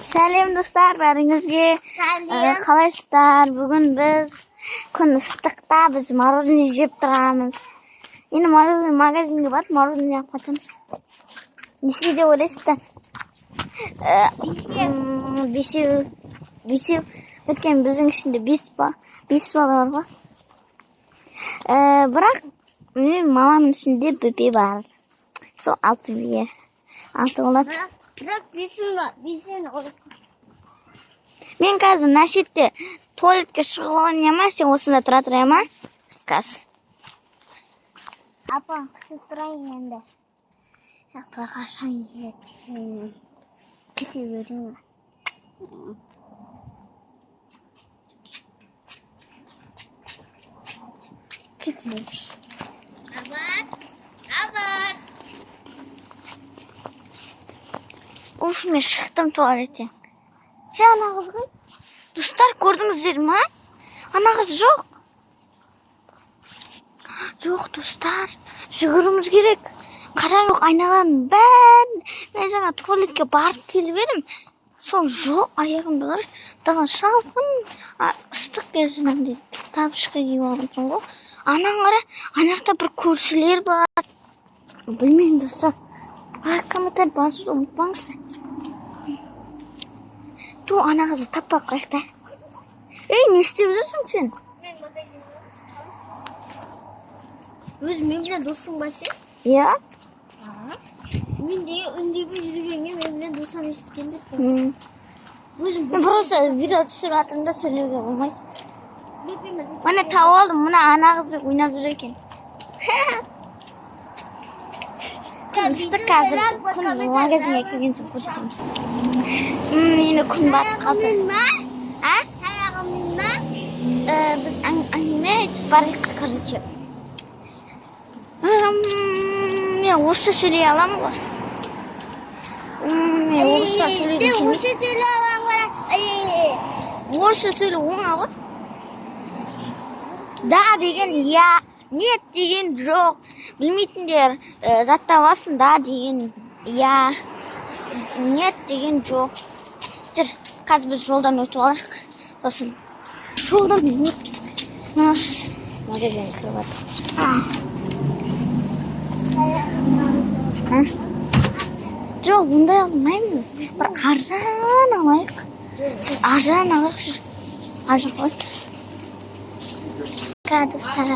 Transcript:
Сәлем достар, бәріңізге. Қалайсыздар? Бүгін біз күн ыстықта біз мороженое жеп тұрамыз. Енді мороженое магазинге барып мороженое алып қайтамыз. Неше деп ойлайсыздар? Бесеу. Өткен біздің ішінде 5 бала бар ғой. Бірақ менің мамамның ішінде бөпе бар. Сол 6 бие. 6 болады. Бірақ бесеуін олып. Мен қазір мына шетте туалетке шығып алған ма, сен осында тұра тұрай ма? Қазір. Апа, күтіп тұрайын енді. Апа, қашан келеді? Кете берейін. Кете берейін. Абар. Уф, мен шықтым туалеттен. Ана қыз ғой. Достар, көрдіңіздер ма? Ана қыз жоқ. Жоқ, достар. Жүгіруіміз керек. Қараңғы айналаның бәрін. Мен жаңа туалетке барып келіп едім. Сол жоқ, аяғымды қар. Даған шалқын, ыстық кезінен де тапшыққа киіп алғансың ғой. Анаң қара, анақта бір көршілер бар. Білмеймін, достар. Комментарий басуды ұмытпаңыздар. Ту, ана қызды таппақ қайықта. Не істеп жүрсің сен? Мен магазинге. Өз мен білен досың ба сен? Иә? Мен де үндегі жүргенге мен білен досам естіген деп. Мен просто видео түсіріп жатырмын да сөйлеуге болмайды. Міне тауып алдым, мына ана қызды ойнап жүр екен. Ыстық қазір күн магазинге келген соң көрсетеміз. Енді күн батып қалды. Таяғымның ма? Біз әңгіме айтып барайық, короче. Мен орысша сөйлей аламын ғой. Мен орысша сөйлейді екен. Мен орысша сөйлей аламын ғой. Орысша сөйлей оңай ғой. Да деген я. Нет деген жоқ. Білмейтіндер жаттабасын, да деген я. Нет деген жоқ. Жүр, қазір біз жолдан өтіп алайық. Сосын жолдан өттік. Магазин кіріп жатыр. Жоқ, ондай алмаймыз. Бір арзан алайық. Арзан алайық жүр. Арзан ғой. Достар.